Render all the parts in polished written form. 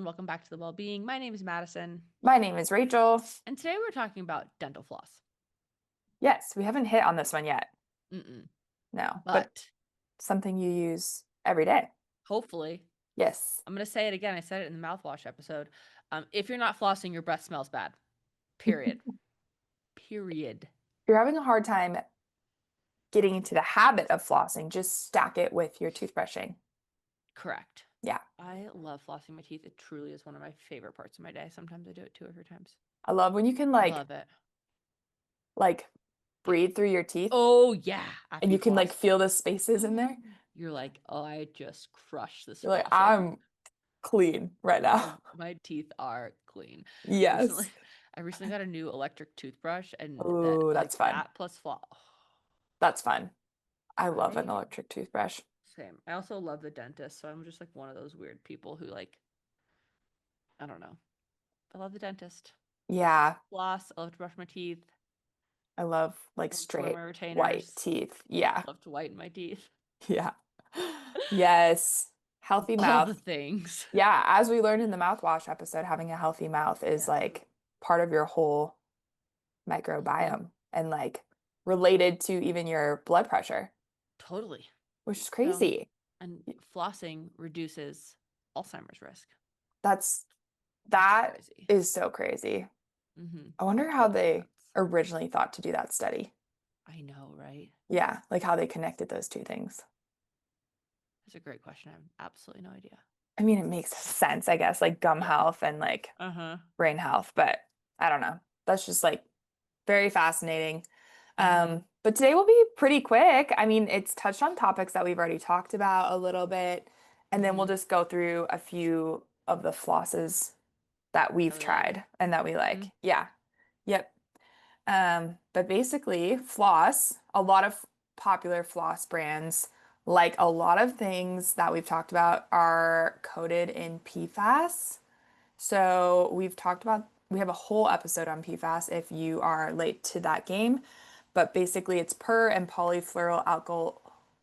and welcome back to The Wellbeing. My name is Madison, My name is Rachel. and today we're talking about dental floss. Yes, we haven't hit on this one yet. Mm-mm. No, But something you use every day. hopefully, Yes. I'm going to say it again. I said it in the mouthwash episode. If you're not flossing, your breath smells bad. Period. Period. If you're having a hard time getting into the habit of flossing, just stack it with your toothbrushing. Correct. Yeah. I love flossing my teeth. It truly is one of my favorite parts of my day. Sometimes I do it 2 or 3 times. I love when you can Love it. breathe through your teeth Oh, yeah. and you can feel the spaces in there. You're like, oh, I just crushed this. You're like, flossing. I'm clean right now. My teeth are clean. Yes. I recently got a new electric toothbrush, and Ooh, that's fun. that plus floss. That's fun. I love an electric toothbrush. Same. I also love the dentist, so I'm just like one of those weird people who I don't know. I love the dentist. Yeah. Floss. I love to brush my teeth. I love straight my white teeth. Yeah. I love to whiten my teeth. Yeah. Yes. Healthy mouth. All the things. Yeah, as we learned in the mouthwash episode, having a healthy mouth is part of your whole microbiome and related to even your blood pressure. Totally. Which is crazy. And flossing reduces Alzheimer's risk. That is so crazy. Mm-hmm. I wonder how they originally thought to do that study. I know, right? Yeah, how they connected those two things. That's a great question. I have absolutely no idea. I mean, it makes sense, I guess, gum health and brain health, but I don't know. That's just very fascinating. But today will be pretty quick. I mean, it's touched on topics that we've already talked about a little bit, and then we'll just go through a few of the flosses that we've tried and that we like. Yeah. Yep. But basically, floss, a lot of popular floss brands, like a lot of things that we've talked about, are coated in PFAS. So we have a whole episode on PFAS if you are late to that game. But basically, it's per and polyfluoral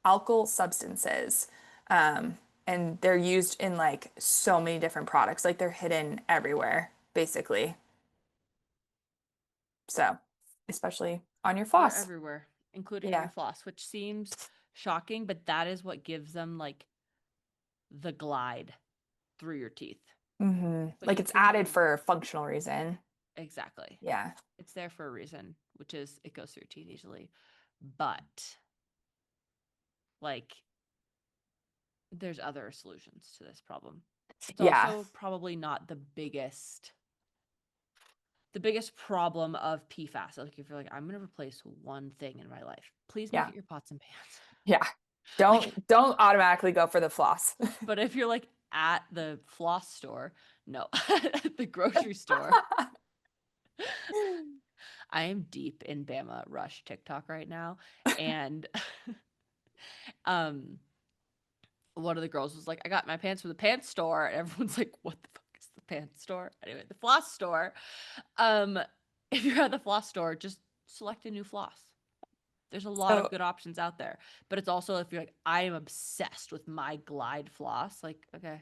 alkyl substances. And they're used in so many different products. They're hidden everywhere, basically. So, especially on your floss. They're everywhere, including your floss, which seems shocking, but that is what gives them the glide through your teeth. Mm-hmm. It's added for a functional reason. Exactly. Yeah. It's there for a reason, which is it goes through your teeth easily. But there's other solutions to this problem. It's also probably not the biggest problem of PFAS. If you're I'm going to replace one thing in my life, please make it your pots and pans. Yeah. Don't automatically go for the floss. But if you're at the floss store, no, at the grocery store. I am deep in Bama Rush TikTok right now, and one of the girls was I got my pants from the pants store, and everyone's like, what the fuck is the pants store? Anyway, the floss store. If you're at the floss store, just select a new floss. There's a lot of good options out there, but it's also if you're I am obsessed with my Glide floss, okay,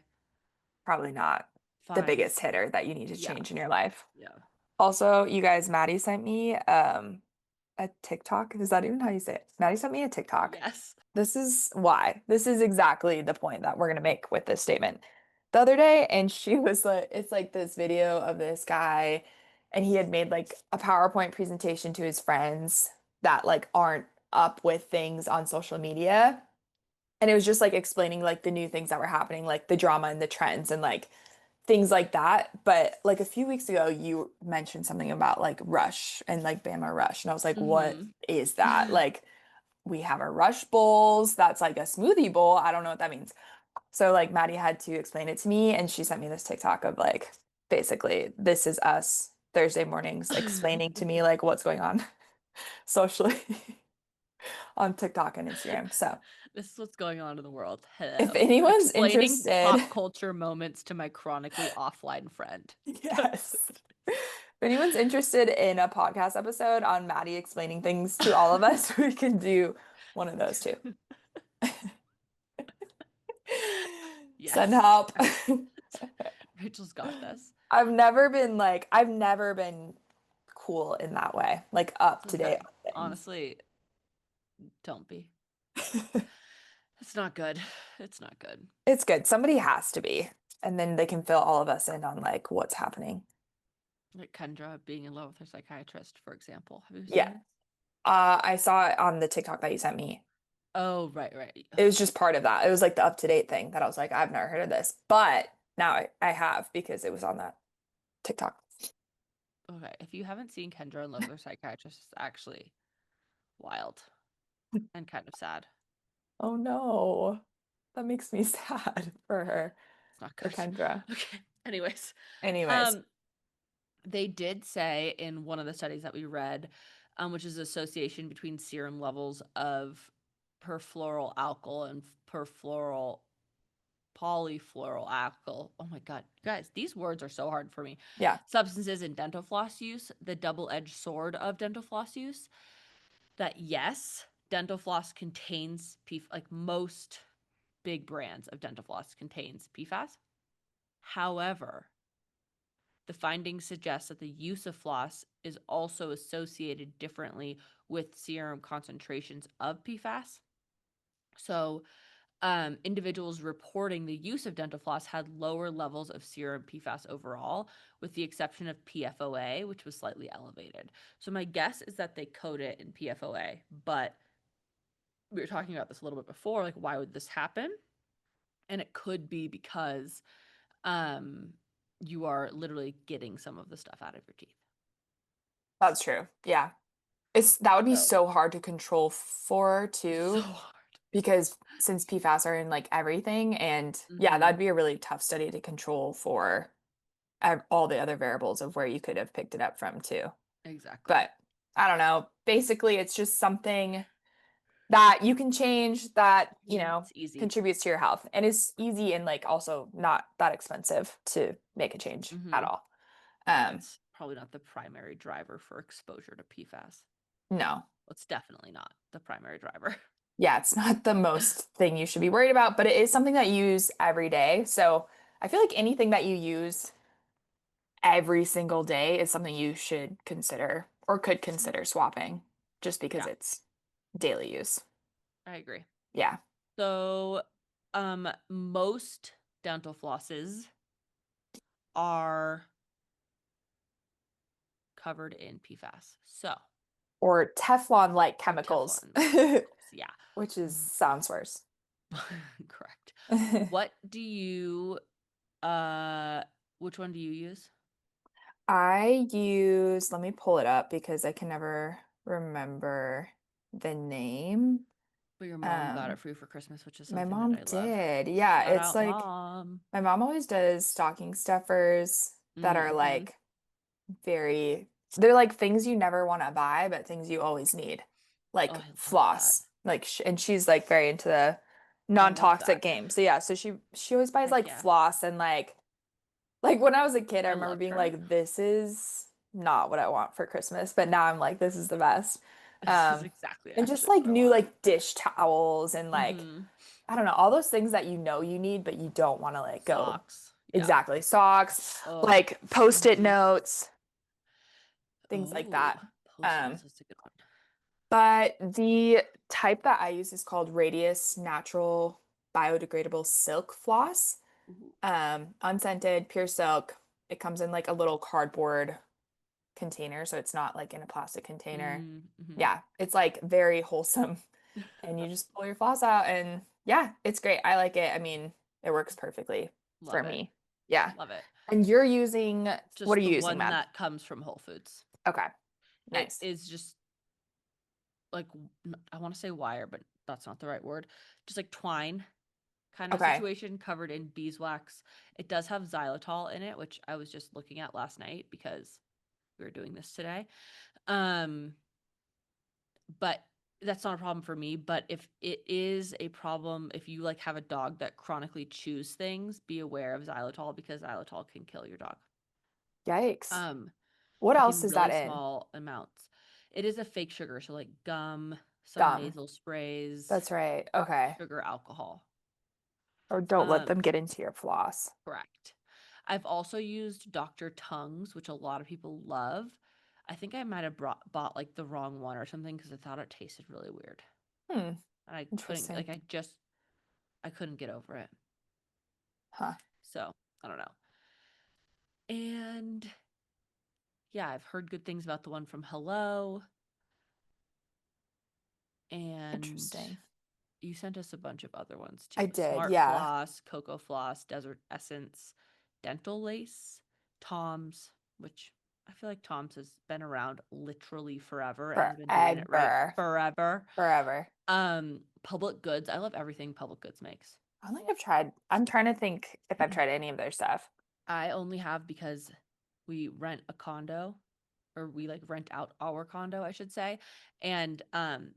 probably not the biggest hitter that you need to change in your life. Yeah. Also, you guys, Maddie sent me a TikTok. Is that even how you say it? Maddie sent me a TikTok. Yes. This is exactly the point that we're going to make with this statement. The other day, and she was it's this video of this guy, and he had made a PowerPoint presentation to his friends that aren't up with things on social media. And it was just explaining the new things that were happening, the drama and the trends and things like that. But a few weeks ago, you mentioned something about Rush and Bama Rush. And I was like, what is that? We have our Rush bowls. That's a smoothie bowl. I don't know what that means. So Maddie had to explain it to me. And she sent me this TikTok of basically, this is us Thursday mornings explaining to me what's going on socially on TikTok and Instagram. So this is what's going on in the world. Hello. If anyone's interested, pop culture moments to my chronically offline friend. Yes. If anyone's interested in a podcast episode on Maddie explaining things to all of us, we can do one of those too. Yes. Send help. Rachel's got this. I've never been cool in that way, like up It's to date okay. on things. Honestly, don't be. It's not good. It's not good. It's good. Somebody has to be. And then they can fill all of us in on like what's happening. Like Kendra being in love with her psychiatrist, for example. Have you Yeah. seen it? I saw it on the TikTok that you sent me. Oh, right, right. It was just part of that. It was like the up-to-date thing that I was like, I've never heard of this. But now I have because it was on that TikTok. Okay, if you haven't seen Kendra in love with her psychiatrist, it's actually wild and kind of sad. Oh no. That makes me sad for her, It's not for good. Kendra. Okay. Anyways, Anyways, um, they did say in one of the studies that we read, which is association between serum levels of perfluoroalkyl and perfluoral polyfluoroalkyl. Oh my God, guys, these words are so hard for me. yeah, Substances in dental floss use, the double-edged sword of dental floss use. That yes, dental floss contains like most big brands of dental floss contains PFAS. However, the findings suggest that the use of floss is also associated differently with serum concentrations of PFAS. So, individuals reporting the use of dental floss had lower levels of serum PFAS overall, with the exception of PFOA, which was slightly elevated. So, my guess is that they code it in PFOA, but we were talking about this a little bit before, like why would this happen? And it could be because um you are literally getting some of the stuff out of your teeth. that's true. Yeah. That would be So so hard to control for so too, hard. because since PFAS are in like everything, and yeah, Mm-hmm. that'd be a really tough study to control for all the other variables of where you could have picked it up from too. Exactly. But I don't know. Basically, it's just something that you can change that, It's easy. contributes to your health and is easy and like also not that expensive to make a change at Mm-hmm. all. Yeah, Um, it's probably not the primary driver for exposure to PFAS. no. Well, it's definitely not the primary driver. Yeah, it's not the most thing you should be worried about, but it is something that you use every day. So I feel like anything that you use every single day is something you should consider or could consider swapping just because Yeah, it's daily use. I agree. Yeah. So, most dental flosses are covered in PFAS. So, Or Teflon-like or chemicals, Teflon like chemicals. Yeah. which is sounds worse. Correct. What do you which one do you use? Let me pull it up because I can never remember the name. Well, your mom got it Um, for you for Christmas, which is my something that mom I love. did. Yeah, Shout it's out, like mom. my mom always does stocking stuffers that are Mm-hmm. like very, they're like things you never want to buy, but things you always need, Oh, like I love that. floss. Like, and she's like very into the I love non-toxic that. game. So yeah, so she always buys Heck like yeah. floss and like when I was a kid, I I remember love being her. like, this is not what I want for Christmas, but now I'm like, this is the best. This is Um, exactly and just actually like what I new want. like dish towels and like Mm-hmm. I don't know, all those things that you know you need, but you don't want to like go. Socks. Yeah. Exactly. Socks, Oh. like post-it Mm-hmm. notes, things like Oh, that. Post-its is a good one. But the type that I use is called Radius Natural Biodegradable Silk Floss. Ooh. Unscented, pure silk. It comes in like a little cardboard container, so it's not like in a plastic container. Mm-hmm. Yeah, it's like very wholesome. And you just pull your floss out and yeah, it's great. I like it. I mean, it works perfectly for Love it. me. Yeah. Love it. And you're using, what are Just you the using, one Matt? that comes from Whole Foods. Okay, It nice. is just like I want to say wire, but that's not the right word. Just like twine kind of Okay. situation covered in beeswax. It does have xylitol in it, which I was just looking at last night because we were doing this today. Um, but that's not a problem for me. But if it is a problem, if you like have a dog that chronically chews things, be aware of xylitol because xylitol can kill your dog. Yikes. Um, What like else in is that really in? small amounts. It is a fake sugar, so like gum, some Gum. nasal sprays, That's right. Okay. sugar alcohol. Or don't let them Um, get into your floss. correct. I've also used Dr. Tongue's, which a lot of people love. I think I might have bought like the wrong one or something because I thought it tasted really weird. And I couldn't, Interesting. like, I couldn't get over it. Huh. So I don't know. And yeah, I've heard good things about the one from Hello. And Interesting. you sent us a bunch of other ones too. I did, Smart yeah. Floss, Cocoa Floss, Desert Essence, Dental Lace, Tom's, which I feel like Tom's has been around literally forever and has been doing it right forever. Forever. Public Goods. I love everything Public Goods makes. I don't think I've tried. I'm trying to think if I've tried any of their stuff. I only have because we rent a condo, or we like rent out our condo, I should say, and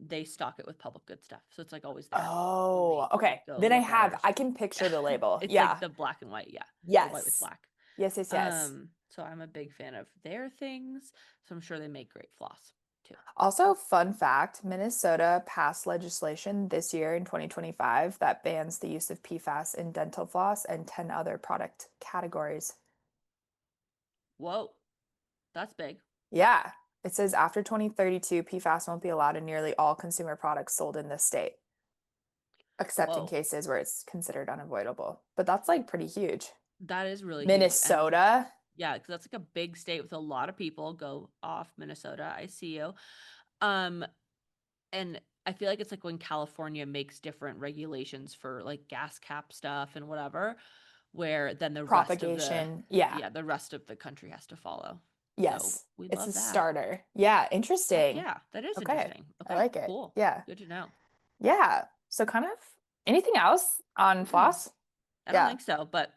they stock it with Public Goods stuff, so it's like always there. Oh, okay. Go Then I look at have. ours. I can picture the label. It's Yeah. like the black and white, yeah. The white with Yes. black. Yes, yes, yes. So I'm a big fan of their things, so I'm sure they make great floss too. Also, fun fact, Minnesota passed legislation this year in 2025 that bans the use of PFAS in dental floss and 10 other product categories. Whoa, that's big. Yeah. It says after 2032, PFAS won't be allowed in nearly all consumer products sold in this state, except in cases where it's considered unavoidable. But that's like pretty huge. That is really Minnesota. Huge. Yeah, because that's like a big state with a lot of people. Go off, Minnesota. I see you. And I feel like it's like when California makes different regulations for like gas cap stuff and whatever, where then the propagation, the rest of the country has to follow. Yes, so we it's love a that. starter. Yeah, interesting. Yeah, that is okay. interesting. Okay, I like it. Cool. Yeah, good to know. Yeah, so kind of anything else on floss? I don't think so, but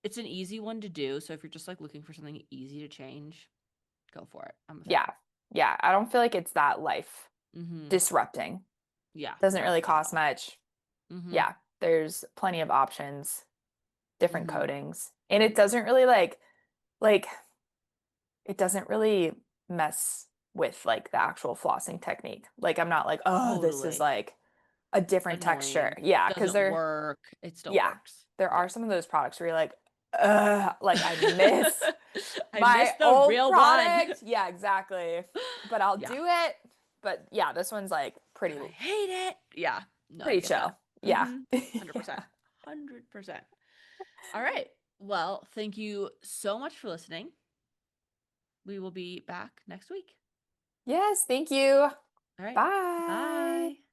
it's an easy one to do. So if you're just like looking for something easy to change, go for it. I'm a fan. Yeah. I don't feel like it's that life disrupting. Yeah, doesn't really cost much. Yeah, there's plenty of options, different coatings, and it doesn't really like it doesn't really mess with like the actual flossing technique. Like I'm not like, oh, this is like a different texture. Yeah, because doesn't work. It still works. There are some of those products where you're like I miss I miss the old real product. one. Yeah, exactly. But I'll do it. But yeah, this one's like pretty. I hate it. Yeah. No, pretty chill. Yeah. 100%. 100%. All right. Well, thank you so much for listening. We will be back next week. Yes, thank you. All right. Bye. Bye.